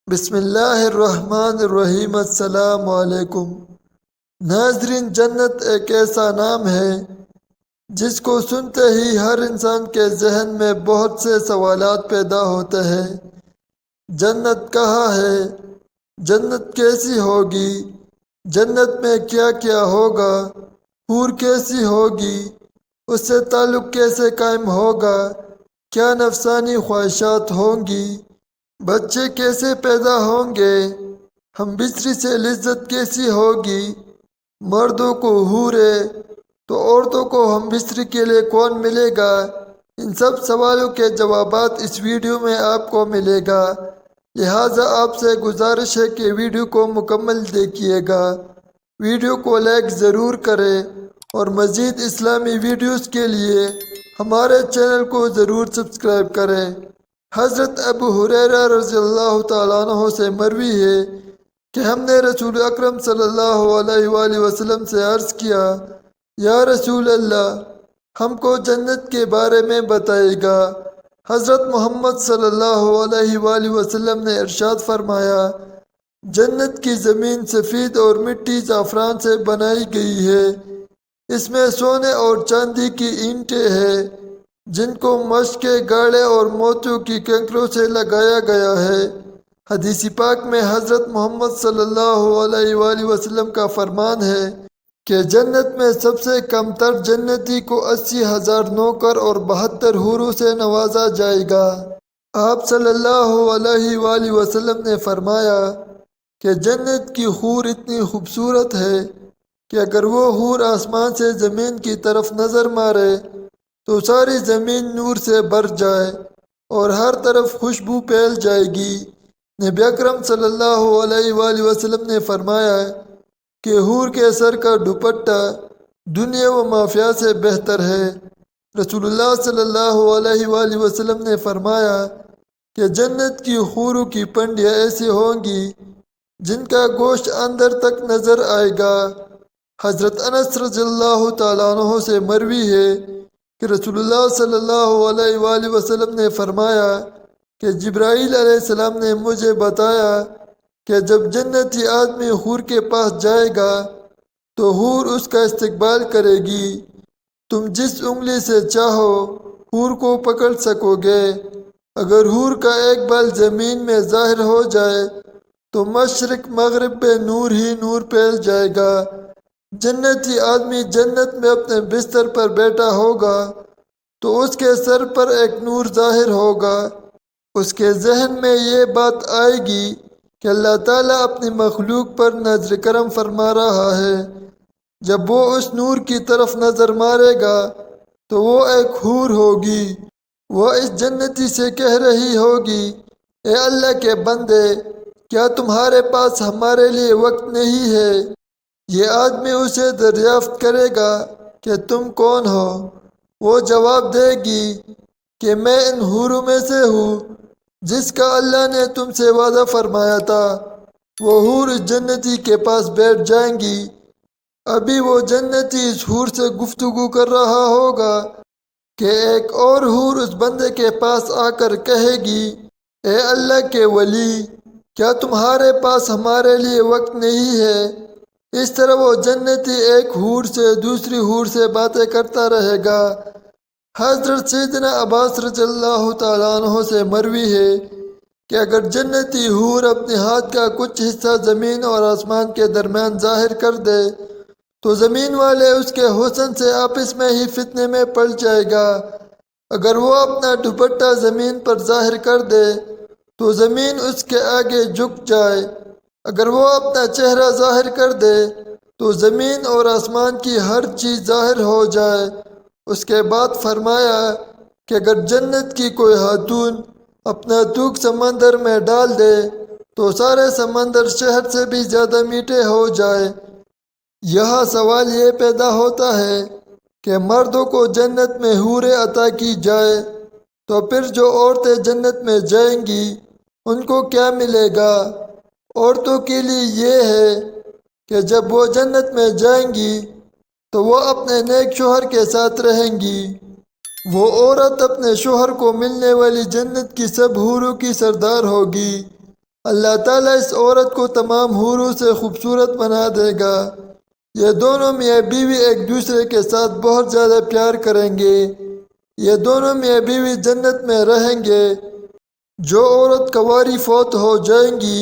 بسم اللہ الرحمن الرحیم۔ السلام علیکم ناظرین، جنت ایک ایسا نام ہے جس کو سنتے ہی ہر انسان کے ذہن میں بہت سے سوالات پیدا ہوتے ہیں۔ جنت کہاں ہے؟ جنت کیسی ہوگی؟ جنت میں کیا کیا ہوگا؟ حور کیسی ہوگی؟ اس سے تعلق کیسے قائم ہوگا؟ کیا نفسانی خواہشات ہوں گی؟ بچے کیسے پیدا ہوں گے؟ ہم بستری سے لذت کیسی ہوگی؟ مردوں کو حوریں تو عورتوں کو ہم بستری کے لیے کون ملے گا؟ ان سب سوالوں کے جوابات اس ویڈیو میں آپ کو ملے گا، لہٰذا آپ سے گزارش ہے کہ ویڈیو کو مکمل دیکھیے گا۔ ویڈیو کو لائک ضرور کریں اور مزید اسلامی ویڈیوز کے لیے ہمارے چینل کو ضرور سبسکرائب کریں۔ حضرت ابو ہریرہ رضی اللہ تعالیٰ عنہ سے مروی ہے کہ ہم نے رسول اکرم صلی اللہ علیہ وآلہ وسلم سے عرض کیا، یا رسول اللہ، ہم کو جنت کے بارے میں بتائے گا؟ حضرت محمد صلی اللہ علیہ وآلہ وسلم نے ارشاد فرمایا، جنت کی زمین سفید اور مٹی زعفران سے بنائی گئی ہے، اس میں سونے اور چاندی کی اینٹیں ہیں جن کو مشق کے گاڑے اور موتیوں کی کنکروں سے لگایا گیا ہے۔ حدیث پاک میں حضرت محمد صلی اللہ علیہ وآلہ وسلم کا فرمان ہے کہ جنت میں سب سے کم تر جنتی کو 80,000 نوکر اور 72 حوروں سے نوازا جائے گا۔ آپ صلی اللہ علیہ وآلہ وسلم نے فرمایا کہ جنت کی حور اتنی خوبصورت ہے کہ اگر وہ حور آسمان سے زمین کی طرف نظر مارے تو ساری زمین نور سے بھر جائے اور ہر طرف خوشبو پھیل جائے گی۔ نبی اکرم صلی اللہ علیہ وآلہ وسلم نے فرمایا کہ حور کے سر کا دوپٹہ دنیا و مافیہ سے بہتر ہے۔ رسول اللہ صلی اللہ علیہ وآلہ وسلم نے فرمایا کہ جنت کی حوروں کی پنڈیاں ایسی ہوں گی جن کا گوشت اندر تک نظر آئے گا۔ حضرت انس رضی اللہ تعالیٰ عنہ سے مروی ہے کہ رسول اللہ صلی اللہ علیہ وآلہ وسلم نے فرمایا کہ جبرائیل علیہ السلام نے مجھے بتایا کہ جب جنتی آدمی حور کے پاس جائے گا تو حور اس کا استقبال کرے گی۔ تم جس انگلی سے چاہو حور کو پکڑ سکو گے۔ اگر حور کا ایک بال زمین میں ظاہر ہو جائے تو مشرق مغرب پہ نور ہی نور پھیل جائے گا۔ جنتی آدمی جنت میں اپنے بستر پر بیٹھا ہوگا تو اس کے سر پر ایک نور ظاہر ہوگا۔ اس کے ذہن میں یہ بات آئے گی کہ اللہ تعالیٰ اپنی مخلوق پر نظر کرم فرما رہا ہے۔ جب وہ اس نور کی طرف نظر مارے گا تو وہ ایک حور ہوگی۔ وہ اس جنتی سے کہہ رہی ہوگی، اے اللہ کے بندے، کیا تمہارے پاس ہمارے لیے وقت نہیں ہے؟ یہ آدمی اسے دریافت کرے گا کہ تم کون ہو؟ وہ جواب دے گی کہ میں ان حوروں میں سے ہوں جس کا اللہ نے تم سے وعدہ فرمایا تھا۔ وہ حور اس جنتی کے پاس بیٹھ جائیں گی۔ ابھی وہ جنتی اس حور سے گفتگو کر رہا ہوگا کہ ایک اور حور اس بندے کے پاس آ کر کہے گی، اے اللہ کے ولی، کیا تمہارے پاس ہمارے لیے وقت نہیں ہے؟ اس طرح وہ جنتی ایک حور سے دوسری حور سے باتیں کرتا رہے گا۔ حضرت سیدنا عباس رضی اللہ تعالیٰ عنہ سے مروی ہے کہ اگر جنتی حور اپنے ہاتھ کا کچھ حصہ زمین اور آسمان کے درمیان ظاہر کر دے تو زمین والے اس کے حسن سے آپس میں ہی فتنے میں پڑ جائے گا۔ اگر وہ اپنا دوپٹہ زمین پر ظاہر کر دے تو زمین اس کے آگے جھک جائے۔ اگر وہ اپنا چہرہ ظاہر کر دے تو زمین اور آسمان کی ہر چیز ظاہر ہو جائے۔ اس کے بعد فرمایا کہ اگر جنت کی کوئی خاتون اپنا تھوک سمندر میں ڈال دے تو سارے سمندر شہد سے بھی زیادہ میٹھے ہو جائے۔ یہاں سوال یہ پیدا ہوتا ہے کہ مردوں کو جنت میں حوریں عطا کی جائے تو پھر جو عورتیں جنت میں جائیں گی ان کو کیا ملے گا؟ عورتوں کے لیے یہ ہے کہ جب وہ جنت میں جائیں گی تو وہ اپنے نیک شوہر کے ساتھ رہیں گی۔ وہ عورت اپنے شوہر کو ملنے والی جنت کی سب حوروں کی سردار ہوگی۔ اللہ تعالیٰ اس عورت کو تمام حوروں سے خوبصورت بنا دے گا۔ یہ دونوں میاں بیوی ایک دوسرے کے ساتھ بہت زیادہ پیار کریں گے۔ یہ دونوں میاں بیوی جنت میں رہیں گے۔ جو عورت کنواری فوت ہو جائیں گی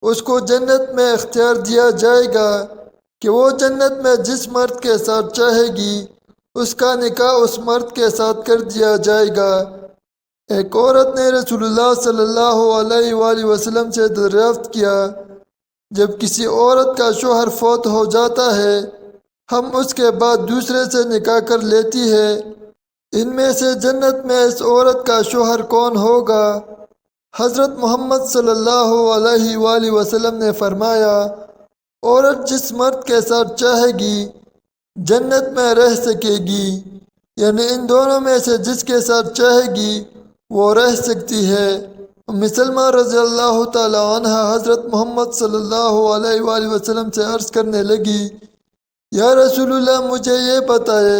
اس کو جنت میں اختیار دیا جائے گا کہ وہ جنت میں جس مرد کے ساتھ چاہے گی اس کا نکاح اس مرد کے ساتھ کر دیا جائے گا۔ ایک عورت نے رسول اللہ صلی اللہ علیہ وآلہ وسلم سے دریافت کیا، جب کسی عورت کا شوہر فوت ہو جاتا ہے ہم اس کے بعد دوسرے سے نکاح کر لیتی ہے، ان میں سے جنت میں اس عورت کا شوہر کون ہوگا؟ حضرت محمد صلی اللہ علیہ وآلہ وسلم نے فرمایا، عورت جس مرد کے ساتھ چاہے گی جنت میں رہ سکے گی، یعنی ان دونوں میں سے جس کے ساتھ چاہے گی وہ رہ سکتی ہے۔ ام سلمہ رضی اللہ تعالی عنہ حضرت محمد صلی اللہ علیہ وآلہ وسلم سے عرض کرنے لگی، یا رسول اللہ مجھے یہ بتائے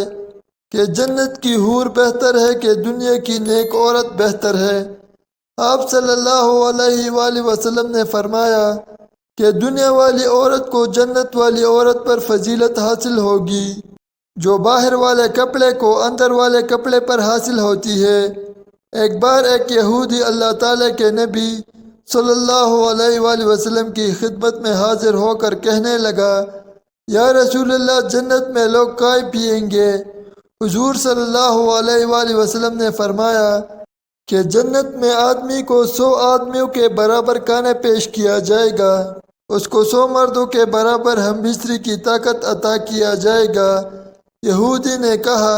کہ جنت کی حور بہتر ہے کہ دنیا کی نیک عورت بہتر ہے؟ آپ صلی اللہ علیہ وآلہ وسلم نے فرمایا کہ دنیا والی عورت کو جنت والی عورت پر فضیلت حاصل ہوگی جو باہر والے کپڑے کو اندر والے کپڑے پر حاصل ہوتی ہے۔ ایک بار ایک یہودی اللہ تعالیٰ کے نبی صلی اللہ علیہ وآلہ وسلم کی خدمت میں حاضر ہو کر کہنے لگا، یا رسول اللہ جنت میں لوگ چائے پئیں گے؟ حضور صلی اللہ علیہ وآلہ وسلم نے فرمایا کہ جنت میں آدمی کو 100 آدمیوں کے برابر کھانا پیش کیا جائے گا، اس کو 100 مردوں کے برابر ہم بستری کی طاقت عطا کیا جائے گا۔ یہودی نے کہا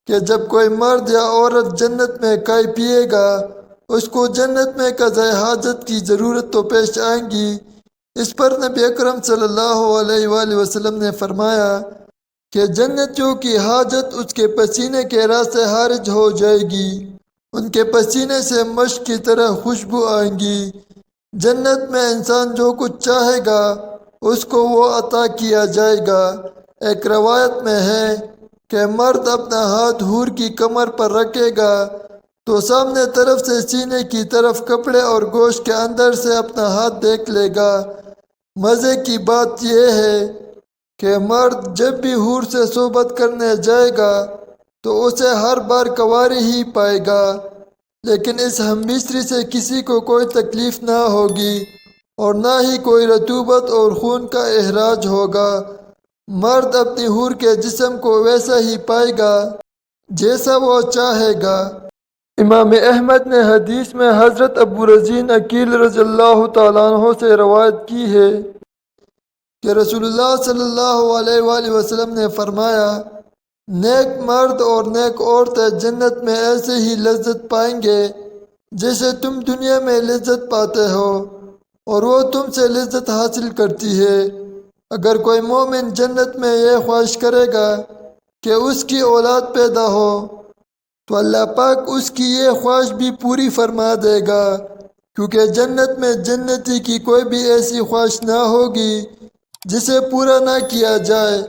کہ جب کوئی مرد یا عورت جنت میں چائے پیے گا اس کو جنت میں قضاء حاجت کی ضرورت تو پیش آئیں گی۔ اس پر نبی اکرم صلی اللہ علیہ وآلہ وسلم نے فرمایا کہ جنتیوں کی حاجت اس کے پسینے کے راستے خارج ہو جائے گی، ان کے پسینے سے مشک کی طرح خوشبو آئیں گی۔ جنت میں انسان جو کچھ چاہے گا اس کو وہ عطا کیا جائے گا۔ ایک روایت میں ہے کہ مرد اپنا ہاتھ حور کی کمر پر رکھے گا تو سامنے طرف سے سینے کی طرف کپڑے اور گوشت کے اندر سے اپنا ہاتھ دیکھ لے گا۔ مزے کی بات یہ ہے کہ مرد جب بھی حور سے صحبت کرنے جائے گا تو اسے ہر بار کنواری ہی پائے گا، لیکن اس ہم بستری سے کسی کو کوئی تکلیف نہ ہوگی اور نہ ہی کوئی رطوبت اور خون کا اخراج ہوگا۔ مرد اپنی حور کے جسم کو ویسا ہی پائے گا جیسا وہ چاہے گا۔ امام احمد نے حدیث میں حضرت ابو رزین عقیل رضی اللہ تعالیٰ عنہ سے روایت کی ہے کہ رسول اللہ صلی اللہ علیہ وآلہ وسلم نے فرمایا، نیک مرد اور نیک عورتیں جنت میں ایسے ہی لذت پائیں گے جیسے تم دنیا میں لذت پاتے ہو اور وہ تم سے لذت حاصل کرتی ہے۔ اگر کوئی مومن جنت میں یہ خواہش کرے گا کہ اس کی اولاد پیدا ہو تو اللہ پاک اس کی یہ خواہش بھی پوری فرما دے گا، کیونکہ جنت میں جنتی کی کوئی بھی ایسی خواہش نہ ہوگی جسے پورا نہ کیا جائے۔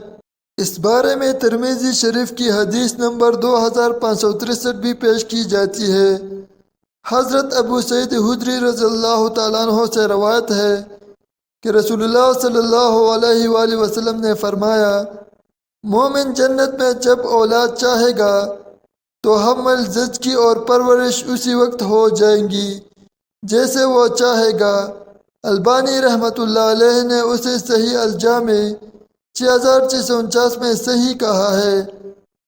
اس بارے میں ترمذی شریف کی حدیث نمبر 2563 بھی پیش کی جاتی ہے۔ حضرت ابو سعید خدری رضی اللہ تعالیٰ عنہ سے روایت ہے کہ رسول اللہ صلی اللہ علیہ وآلہ وسلم نے فرمایا، مومن جنت میں جب اولاد چاہے گا تو حمل زچگی اور پرورش اسی وقت ہو جائیں گی جیسے وہ چاہے گا۔ البانی رحمۃ اللہ علیہ نے اسے صحیح الجامع 6649 میں صحیح کہا ہے۔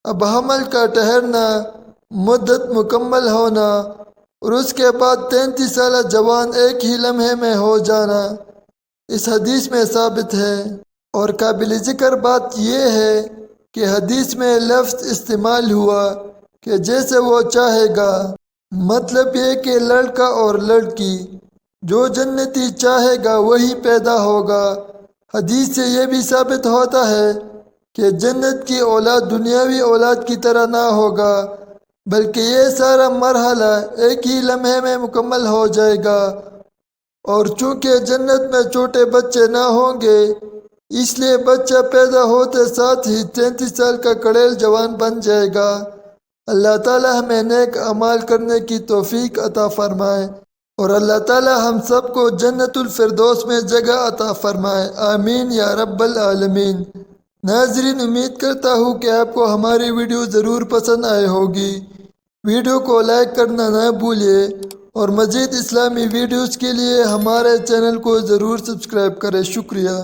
اب حمل کا ٹھہرنا، مدت مکمل ہونا اور اس کے بعد 33 سالہ جوان ایک ہی لمحے میں ہو جانا اس حدیث میں ثابت ہے۔ اور قابل ذکر بات یہ ہے کہ حدیث میں لفظ استعمال ہوا کہ جیسے وہ چاہے گا، مطلب یہ کہ لڑکا اور لڑکی جو جنتی چاہے گا وہی پیدا ہوگا۔ حدیث سے یہ بھی ثابت ہوتا ہے کہ جنت کی اولاد دنیاوی اولاد کی طرح نہ ہوگا، بلکہ یہ سارا مرحلہ ایک ہی لمحے میں مکمل ہو جائے گا۔ اور چونکہ جنت میں چھوٹے بچے نہ ہوں گے اس لیے بچہ پیدا ہوتے ساتھ ہی 33 سال کا کڑیل جوان بن جائے گا۔ اللہ تعالی ہمیں نیک اعمال کرنے کی توفیق عطا فرمائے۔ اور اللہ تعالی ہم سب کو جنت الفردوس میں جگہ عطا فرمائے، آمین یا رب العالمین۔ ناظرین، امید کرتا ہوں کہ آپ کو ہماری ویڈیو ضرور پسند آئے ہوگی۔ ویڈیو کو لائک کرنا نہ بھولیے اور مزید اسلامی ویڈیوز کے لیے ہمارے چینل کو ضرور سبسکرائب کریں۔ شکریہ۔